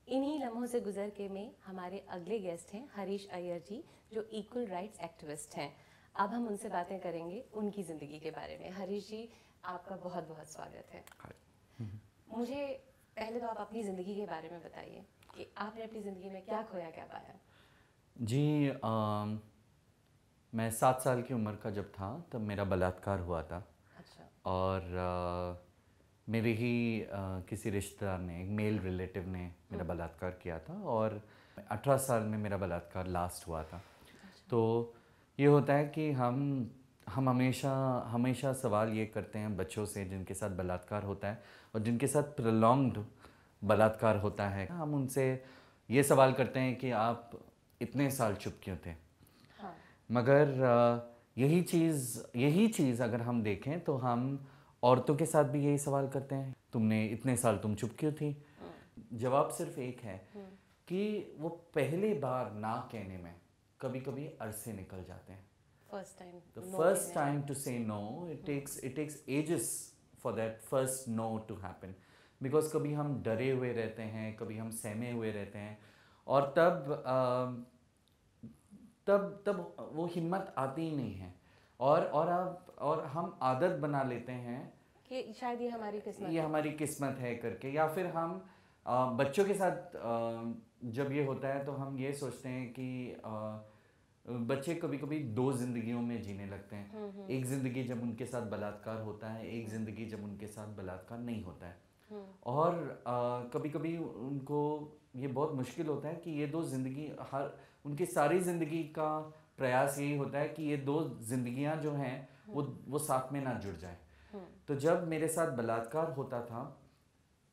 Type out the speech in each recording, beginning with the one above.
इन्हीं लम्हों से गुजर के में हमारे अगले गेस्ट हैं हरीश अय्यर जी, जो इक्वल राइट्स एक्टिविस्ट हैं। अब हम उनसे बातें करेंगे उनकी ज़िंदगी के बारे में। हरीश जी, आपका बहुत बहुत स्वागत है। मुझे पहले तो आप अपनी ज़िंदगी के बारे में बताइए कि आपने अपनी ज़िंदगी में क्या खोया, क्या पाया। जी मैं 7 साल की उम्र का जब था तब मेरा बलात्कार हुआ था। अच्छा। और मेरे ही किसी रिश्तेदार ने, एक मेल रिलेटिव ने मेरा बलात्कार किया था और 18 साल में मेरा बलात्कार लास्ट हुआ था। अच्छा। तो ये होता है कि हम हमेशा हमेशा सवाल ये करते हैं बच्चों से जिनके साथ बलात्कार होता है और जिनके साथ प्रोलॉन्ग्ड बलात्कार होता है, हम उनसे ये सवाल करते हैं कि आप इतने साल चुप क्यों थे। हाँ। मगर यही चीज़ अगर हम देखें तो हम औरतों के साथ भी यही सवाल करते हैं, तुमने इतने साल तुम चुप क्यों थी। जवाब सिर्फ एक है कि वो पहले बार ना कहने में कभी कभी अरसे निकल जाते हैं। First time The no first कहने time में। to say no, it takes ages for that first no to happen. Because कभी हम डरे हुए रहते हैं, कभी हम सहमे हुए रहते हैं और तब तब वो हिम्मत आती ही नहीं है। और हम आदत बना लेते हैं कि शायद ये हमारी किस्मत ये है। हमारी किस्मत है करके, या फिर हम बच्चों के साथ जब ये होता है तो हम ये सोचते हैं कि बच्चे कभी कभी दो जिंदगियों में जीने लगते हैं। एक जिंदगी जब उनके साथ बलात्कार होता है, एक जिंदगी जब उनके साथ बलात्कार नहीं होता है। और कभी कभी उनको ये बहुत मुश्किल होता है कि ये दो जिंदगी, हर उनकी सारी ज़िंदगी का प्रयास यही होता है कि ये दो जिंदगियां जो हैं वो साथ में ना जुड़ जाए। तो जब मेरे साथ बलात्कार होता था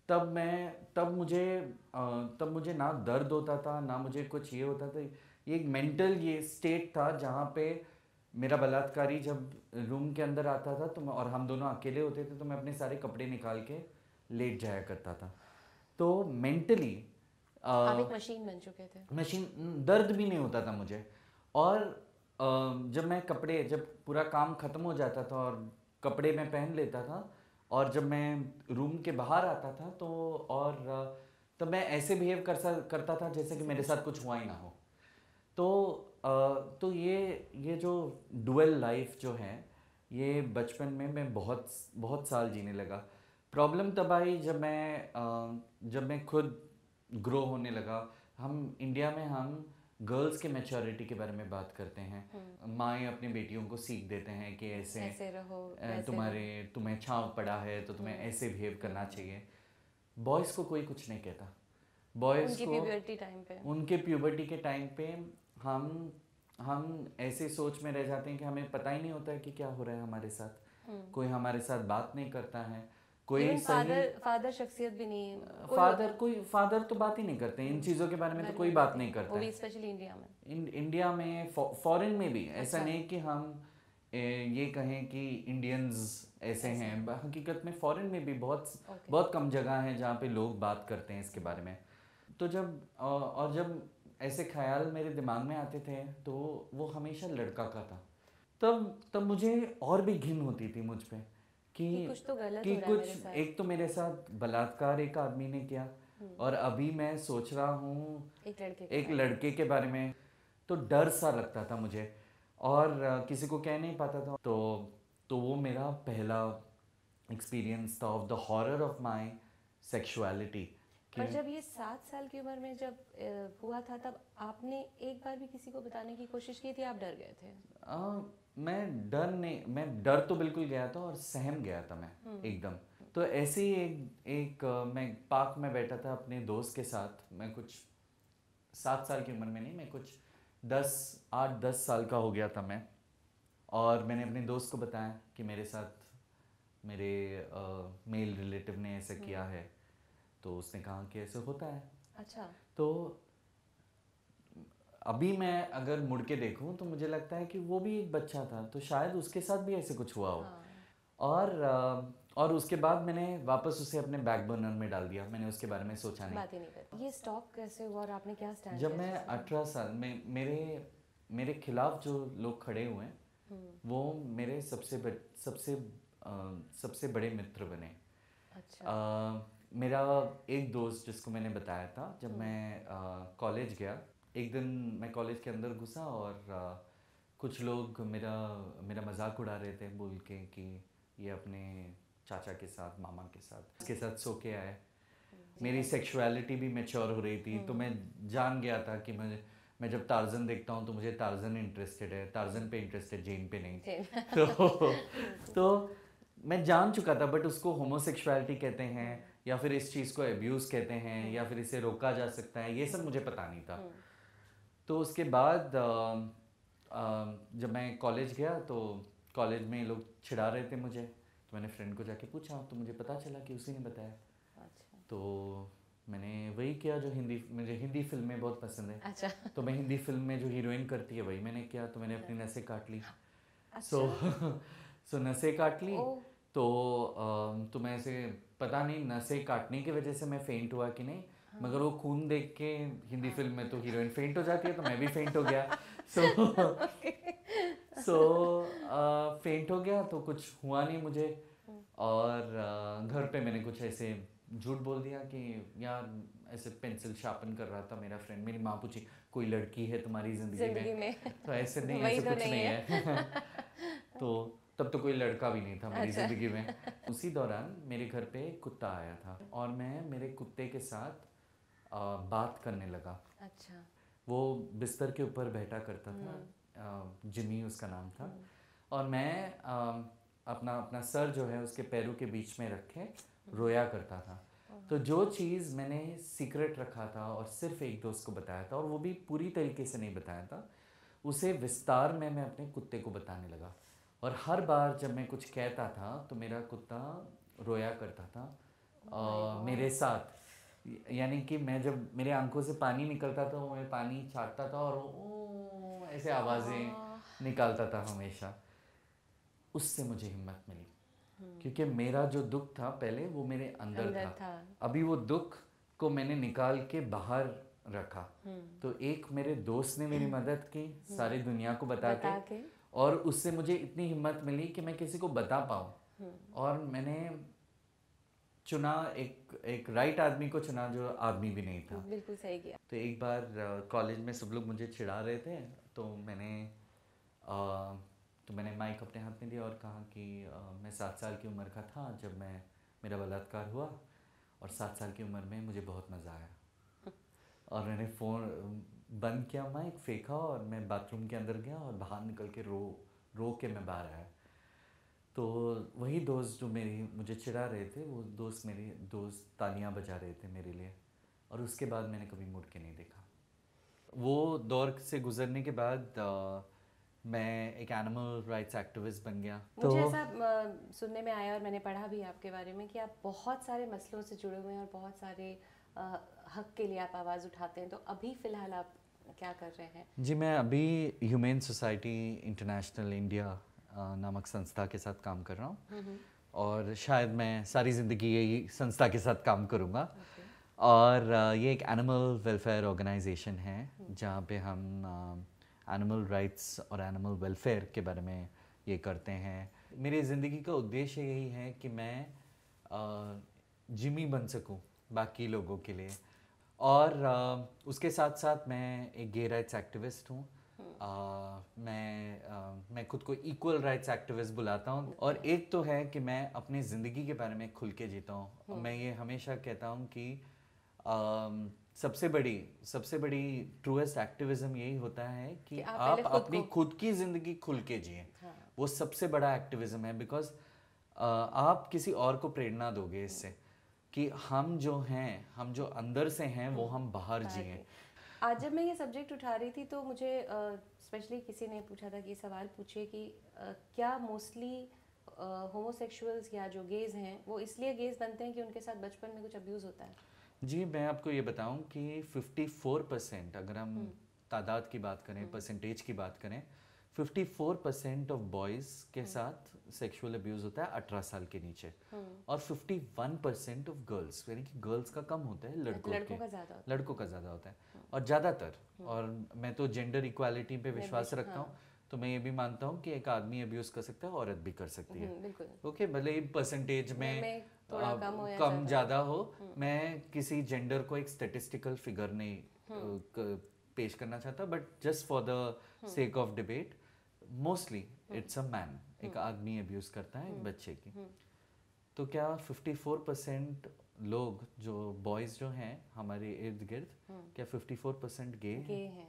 तब मुझे ना दर्द होता था ना मुझे कुछ ये होता था। ये एक मेंटल ये स्टेट था जहाँ पे मेरा बलात्कारी जब रूम के अंदर आता था तो और हम दोनों अकेले होते थे तो मैं अपने सारे कपड़े निकाल के लेट जाया करता था। तो मेंटली आप एक मशीन बन चुके थे। मशीन, दर्द भी नहीं होता था मुझे। और जब पूरा काम ख़त्म हो जाता था और कपड़े मैं पहन लेता था और जब मैं रूम के बाहर आता था तो और तब मैं ऐसे बिहेव करता था जैसे कि मेरे साथ कुछ हुआ ही ना हो। तो तो ये जो डुअल लाइफ जो है ये बचपन में मैं बहुत बहुत साल जीने लगा। प्रॉब्लम तब आई जब मैं खुद ग्रो होने लगा। हम इंडिया में हम गर्ल्स के मैच्योरिटी के बारे में बात करते हैं। माएँ अपनी बेटियों को सीख देते हैं कि ऐसे रहो, वैसे रहो। तुम्हें छांव पड़ा है तो तुम्हें ऐसे बिहेव करना चाहिए। बॉयज़ को कोई कुछ नहीं कहता। बॉयज़ उनकी को प्यूबर्टी टाइम पे। उनके प्यूबर्टी के टाइम पे हम हम ऐसे सोच में रह जाते हैं कि हमें पता ही नहीं होता है कि क्या हो रहा है हमारे साथ। कोई हमारे साथ बात नहीं करता है, कोई इवन सही फादर शख्सियत भी नहीं, कोई फादर तो बात ही नहीं करते इन चीज़ों के बारे में, तो कोई बात नहीं करता वो भी है। स्पेशली इंडिया में। इंडिया में फॉरेन में भी ऐसा अच्छा। नहीं कि हम ये कहें कि इंडियंस ऐसे हैं। हकीकत में फॉरेन में भी बहुत ओके। बहुत कम जगह है जहाँ पे लोग बात करते हैं इसके बारे में। तो जब ऐसे ख्याल मेरे दिमाग में आते थे तो वो हमेशा लड़का का था। तब मुझे और भी घिन होती थी मुझ पे कि कुछ तो गलत हो रहा है मेरे साथ। एक तो मेरे साथ बलात्कार एक आदमी ने किया और अभी मैं सोच रहा हूँ एक लड़के के बारे में। तो डर सा लगता था मुझे और किसी को कह नहीं पाता था। तो वो मेरा पहला एक्सपीरियंस था of the horror of my sexuality. पर जब ये 7 साल की उम्र में जब हुआ था तब आपने एक बार भी किसी को बताने की कोशिश की थी, आप डर गए थे? मैं डर तो बिल्कुल गया था और सहम गया था मैं एकदम। तो ऐसे ही मैं पार्क में बैठा था अपने दोस्त के साथ। मैं कुछ 7 साल की उम्र में नहीं, मैं कुछ 8-10 साल का हो गया था मैं। और मैंने अपने दोस्त को बताया कि मेरे साथ मेरे मेल रिलेटिव ने ऐसा किया है। तो उसने कहा कि ऐसे होता है। अच्छा। तो अभी मैं अगर मुड़ के देखूं तो मुझे लगता है कि वो भी एक बच्चा था तो शायद उसके साथ भी ऐसे कुछ हुआ हो। और उसके बाद मैंने वापस उसे अपने बैक बर्नर में डाल दिया। मैंने उसके बारे में सोचा नहीं। बात ही नहीं करती। ये स्टॉप कैसे हुआ और आपने क्या स्टैंड जब लिया मैं इस चीज़ में? 18 साल में मेरे खिलाफ जो लोग खड़े हुए हैं वो मेरे सबसे बड़े मित्र बने। अच्छा। मेरा एक दोस्त जिसको मैंने बताया था, जब मैं कॉलेज गया, एक दिन मैं कॉलेज के अंदर घुसा और कुछ लोग मेरा मेरा मजाक उड़ा रहे थे बोल के कि ये अपने चाचा के साथ, मामा के साथ, उसके साथ सो के आए। मेरी सेक्सुअलिटी भी मैच्योर हो रही थी, तो मैं जान गया था कि मैं जब टार्जन देखता हूँ तो मुझे टार्जन इंटरेस्टेड है, टार्जन पे इंटरेस्टेड, जेन पे नहीं। तो मैं जान चुका था, बट उसको होमोसेक्सुअलिटी कहते हैं या फिर इस चीज़ को अब्यूज़ कहते हैं या फिर इसे रोका जा सकता है, ये सब मुझे पता नहीं था। तो उसके बाद जब मैं कॉलेज गया तो कॉलेज में लोग छिड़ा रहे थे मुझे, तो मैंने फ्रेंड को जाके पूछा तो मुझे पता चला कि उसी ने बताया। अच्छा। तो मैंने वही किया जो मुझे हिंदी फिल्में बहुत पसंद है। अच्छा। तो मैं हिंदी फिल्म में जो हीरोइन करती है वही मैंने किया, तो मैंने अपनी नसें काट ली। अच्छा। सो नसें काट ली। ओह। तो मैं ऐसे, पता नहीं नसें काटने की वजह से मैं फेंट हुआ कि नहीं, मगर वो खून देख के, हिंदी फिल्म में तो हीरोइन फेंट हो जाती है, तो मैं भी फेंट हो गया। सो फेंट हो गया तो कुछ हुआ नहीं मुझे। और घर पे मैंने कुछ ऐसे झूठ बोल दिया कि यार ऐसे पेंसिल शार्पन कर रहा था मेरा फ्रेंड। मेरी माँ पूछी कोई लड़की है तुम्हारी जिंदगी में? तो ऐसे नहीं, वही ऐसे तो कुछ नहीं नहीं है। तो तब तो कोई लड़का भी नहीं था मेरी अच्छा। जिंदगी में। उसी दौरान मेरे घर पे एक कुत्ता आया था और मैं मेरे कुत्ते के साथ बात करने लगा। अच्छा। वो बिस्तर के ऊपर बैठा करता था, जिमी उसका नाम था, और मैं अपना अपना सर जो है उसके पैरों के बीच में रख के रोया करता था। तो जो चीज़ मैंने सीक्रेट रखा था और सिर्फ एक दोस्त को बताया था, और वो भी पूरी तरीके से नहीं बताया था, उसे विस्तार में मैं अपने कुत्ते को बताने लगा। और हर बार जब मैं कुछ कहता था तो मेरा कुत्ता रोया करता था मेरे साथ। यानी कि मैं जब मेरे आंखों से पानी निकलता था, वो मैं पानी छाटता था और वो ऐसे आवाज़ें निकालता था हमेशा। उससे मुझे हिम्मत मिली, क्योंकि मेरा जो दुख था पहले वो मेरे अंदर था। अभी वो दुख को मैंने निकाल के बाहर रखा। तो एक मेरे दोस्त ने मेरी मदद की सारी दुनिया को बता के, और उससे मुझे इतनी हिम्मत मिली कि मैं किसी को बता पाऊँ। और मैंने चुना एक राइट आदमी को चुना, जो आदमी भी नहीं था। बिल्कुल सही किया। तो एक बार कॉलेज में सब लोग मुझे चिढ़ा रहे थे, तो मैंने माइक अपने हाथ में दिया और कहा कि मैं 7 साल की उम्र का था जब मेरा बलात्कार हुआ, और 7 साल की उम्र में मुझे बहुत मज़ा आया। और मैंने फ़ोन बंद किया, माइक फेंका, और मैं बाथरूम के अंदर गया और बाहर निकल के रो के मैं बाहर आया। तो वही दोस्त जो मुझे चिढ़ा रहे थे, वो मेरे दोस्त तालियां बजा रहे थे मेरे लिए, और उसके बाद मैंने कभी मुड़ के नहीं देखा। वो दौर से गुजरने के बाद मैं एक एनिमल राइट्स एक्टिविस्ट बन गया। मुझे ऐसा सुनने में आया, और मैंने पढ़ा भी आपके बारे में, कि आप बहुत सारे मसलों से जुड़े हुए हैं और बहुत सारे हक के लिए आप आवाज़ उठाते हैं। तो अभी फ़िलहाल आप क्या कर रहे हैं? जी, मैं अभी ह्यूमन सोसाइटी इंटरनेशनल इंडिया नामक संस्था के साथ काम कर रहा हूँ, और शायद मैं सारी ज़िंदगी यही संस्था के साथ काम करूँगा। और ये एक एनिमल वेलफेयर ऑर्गेनाइजेशन है जहाँ पे हम एनिमल राइट्स और एनिमल वेलफेयर के बारे में ये करते हैं। मेरी ज़िंदगी का उद्देश्य यही है कि मैं जिमी बन सकूं बाकी लोगों के लिए, और उसके साथ साथ मैं एक गे राइट्स एक्टिविस्ट हूँ। मैं खुद को इक्वल राइट्स एक्टिविस्ट बुलाता हूँ। और एक तो है कि मैं अपनी ज़िंदगी के बारे में खुल के जीता हूँ। मैं ये हमेशा कहता हूँ कि सबसे बड़ी ट्रूएस्ट एक्टिविज्म यही होता है कि आप अपनी खुद की ज़िंदगी खुल के जिए। वो सबसे बड़ा एक्टिविज्म है, बिकॉज आप किसी और को प्रेरणा दोगे इससे कि हम जो अंदर से हैं वो हम बाहर जिए। आज जब मैं ये सब्जेक्ट उठा रही थी तो मुझे स्पेशली किसी ने पूछा था कि सवाल पूछे कि क्या मोस्टली होमोसेक्सुअल्स या जो गेज हैं वो इसलिए गेज बनते हैं कि उनके साथ बचपन में कुछ अब्यूज़ होता है? जी, मैं आपको ये बताऊं कि 54%, अगर हम तादाद की बात करें, परसेंटेज की बात करें, 54% ऑफ बॉयज़ के साथ सेक्सुअल अब्यूज़ होता है 18 साल के नीचे, और 51% ऑफ गर्ल्स, यानी कि गर्ल्स का कम होता है, लड़कों का ज़्यादा होता है। और ज़्यादातर, और मैं तो जेंडर इक्वालिटी पे विश्वास रखता हूँ, तो मैं ये भी मानता हूँ कि एक आदमी अब्यूज़ कर सकता है, औरत भी कर सकती है। ओके, भले ही परसेंटेज में थोड़ा कम हो या कम ज़्यादा हो, मैं किसी जेंडर को एक स्टेटिस्टिकल फिगर नहीं पेश करना चाहता, but just for the sake of debate mostly it's a man, एक आदमी अब्यूज करता है एक बच्चे की। तो क्या 54% लोग जो बॉयज जो हैं हमारे इर्द गिर्द, क्या 54% गे हैं?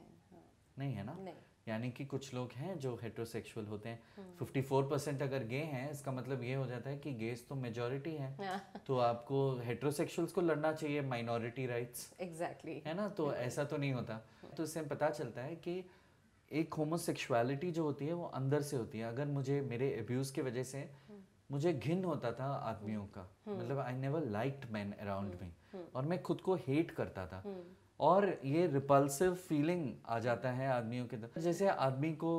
नहीं है ना? नहीं। यानी कि कुछ लोग हैं जो हेट्रोसेक्सुअल होते हैं। 54% अगर गे हैं, इसका मतलब ये हो जाता है कि गेस तो मेजॉरिटी हैं। तो आपको हेट्रोसेक्सुअल्स को लड़ना चाहिए माइनॉरिटी राइट्स, एग्जैक्टली, है ना? तो ऐसा तो नहीं होता। तो इससे पता चलता है कि एक होमोसेक्सुअलिटी जो होती है वो अंदर से होती है। अगर मुझे मेरे अब्यूज की वजह से मुझे घिन होता था आदमियों का, मतलब I never liked man around me, और मैं खुद को हेट करता था, और ये रिपल्सिव फीलिंग आ जाता है आदमियों के अंदर। जैसे आदमी को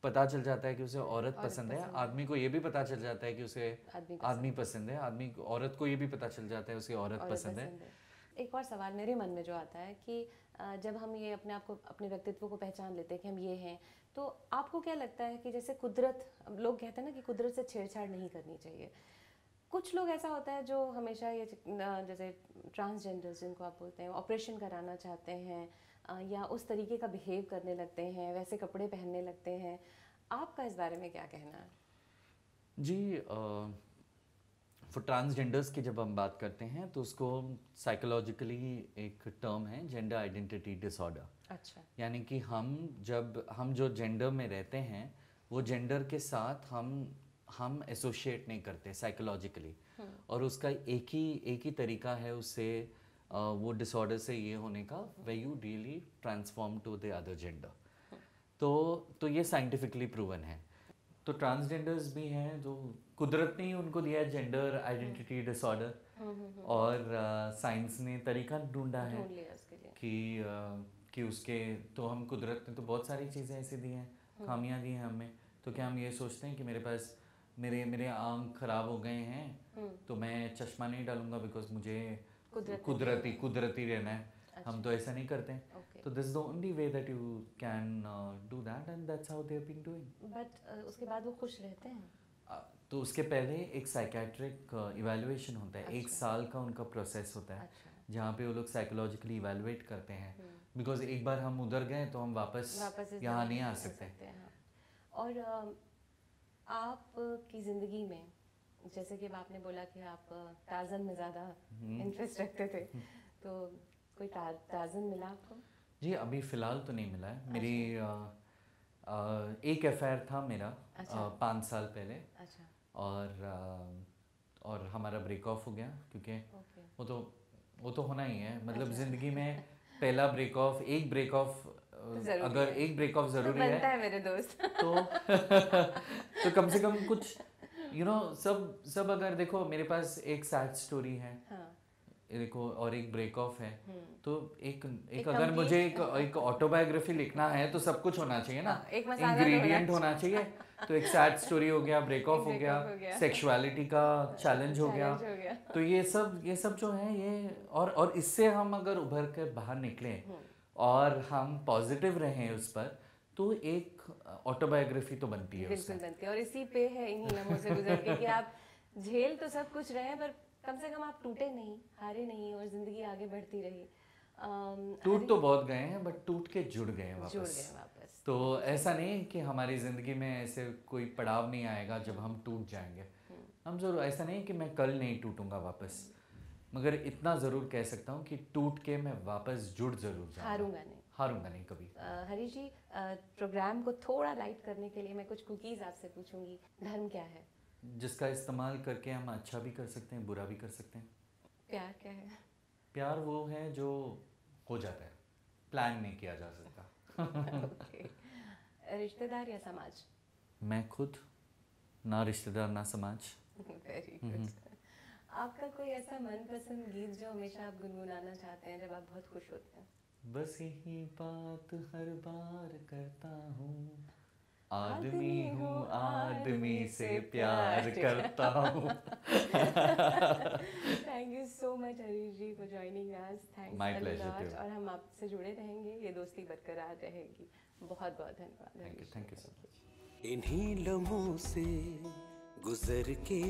पता चल जाता है कि उसे औरत पसंद है, आदमी को ये भी पता चल जाता है कि उसे आदमी पसंद है, आदमी औरत को ये भी पता चल जाता है उसे औरत पसंद है। एक और सवाल मेरे मन में जो आता है कि जब हम ये अपने आप को, अपने व्यक्तित्व को पहचान लेते हैं कि हम ये हैं, तो आपको क्या लगता है कि जैसे कुदरत, लोग कहते हैं ना कि कुदरत से छेड़छाड़ नहीं करनी चाहिए, कुछ लोग ऐसा होता है जो हमेशा ये जैसे ट्रांसजेंडर्स जिनको आप बोलते हैं, ऑपरेशन कराना चाहते हैं या उस तरीके का बिहेव करने लगते हैं, वैसे कपड़े पहनने लगते हैं, आपका इस बारे में क्या कहना है? जी, फॉर ट्रांसजेंडर्स की जब हम बात करते हैं तो उसको साइकोलॉजिकली एक टर्म है, जेंडर आइडेंटिटी डिसऑर्डर। अच्छा। यानी कि हम जो जेंडर में रहते हैं वो जेंडर के साथ हम एसोशिएट नहीं करते साइकोलॉजिकली, और उसका एक ही तरीका है उससे वो डिसऑर्डर से ये होने का, way you really transform to the other gender. तो ये साइंटिफिकली प्रूवन है। तो ट्रांसजेंडर्स भी हैं जो कुदरत ने ही उनको दिया है जेंडर आइडेंटिटी डिसऑर्डर, और साइंस ने तरीका ढूंढा है कि उसके, तो हम कुदरत ने तो बहुत सारी चीज़ें ऐसी दी हैं, खामियां दी हैं हमें। तो क्या हम ये सोचते हैं कि मेरे पास मेरे आँख खराब हो गए हैं तो मैं चश्मा नहीं डालूंगा बिकॉज मुझे कुदरती रहना है? अच्छा। हम तो ऐसा नहीं करते हैं। तो this is the only way that you can do that, and that's how they have been doing. But उसके बाद वो खुश रहते हैं? तो उसके पहले एक साइकेट्रिक इवैल्यूएशन होता है। अच्छा। 1 साल का उनका प्रोसेस होता है। अच्छा। जहाँ पे वो लोग साइकोलॉजिकली इवैल्यूएट करते हैं, बिकॉज एक बार हम उधर गए तो हम वापस यहाँ नहीं आ सकते। और आपकी ज़िंदगी में, जैसे कि आपने बोला कि आप टार्ज़न में ज़्यादा इंटरेस्ट रखते थे, तो कोई टार्ज़न मिला आपको? जी, अभी फ़िलहाल तो नहीं मिला है। मेरी एक अफेयर था मेरा 5 साल पहले। अच्छा। और हमारा ब्रेक ऑफ हो गया, क्योंकि वो तो होना ही है, मतलब ज़िंदगी में पहला ब्रेक ऑफ, एक ब्रेक ऑफ, अगर एक ब्रेक ऑफ ज़रूरी है, बनता है मेरे दोस्त तो कम से कम कुछ सब अगर देखो, मेरे पास एक सैड स्टोरी है, देखो, और एक ब्रेक ऑफ है, तो एक अगर मुझे एक ऑटोबायोग्राफी लिखना है तो सब कुछ होना चाहिए ना, इंग्रेडिएंट होना चाहिए। तो एक सैड स्टोरी हो गया, ब्रेक ऑफ हो गया, सेक्सुअलिटी का चैलेंज हो गया। तो ये सब जो है ये, और इससे हम अगर उभर कर बाहर निकलें और हम पॉजिटिव रहें उस पर, तो एक ऑटोबायोग्राफी तो बनती है। बिल्कुल बनती है, और इसी पे है, इन्हीं लम्हों से गुजर के कि आप झेल तो सब कुछ रहे, पर कम से कम आप टूटे नहीं, हारे नहीं, और जिंदगी आगे बढ़ती रही। टूट तो बहुत गए हैं, बट टूट के जुड़ गए हैं वापस। तो ऐसा नहीं कि हमारी ज़िंदगी में ऐसे कोई पड़ाव नहीं आएगा जब हम टूट जाएंगे। हम ज़रूर, ऐसा नहीं कि मैं कल नहीं टूटूंगा वापस, मगर इतना ज़रूर कह सकता हूँ कि टूट के मैं वापस जुड़ ज़रूर जाऊँगा, हारूंगा नहीं कभी। हरीश जी, प्रोग्राम को थोड़ा लाइट करने के लिए मैं कुछ कुकीज़ आपसे पूछूंगी। धर्म क्या है? जिसका इस्तेमाल करके हम अच्छा भी कर सकते हैं, बुरा भी कर सकते हैं। प्यार क्या है? प्यार वो है जो हो जाता है, प्लान नहीं किया जा सकता। ओके। रिश्तेदार या समाज? मैं खुद, ना रिश्तेदार ना समाज। Very good. आपका कोई ऐसा मनपसंद गीत जो हमेशा आप गुनगुनाना चाहते हैं जब आप बहुत खुश होते हैं? बस यही बात हर बार करता हूँ, आदमी हूँ आदमी से प्यार करता हूँ। Thank you so much Harish ji for joining us. Thanks a lot, और हम आपसे जुड़े रहेंगे, ये दोस्ती बरकरार रहेगी। बहुत बहुत धन्यवाद। Thank you so much. इन्हीं लम्हों से गुजर के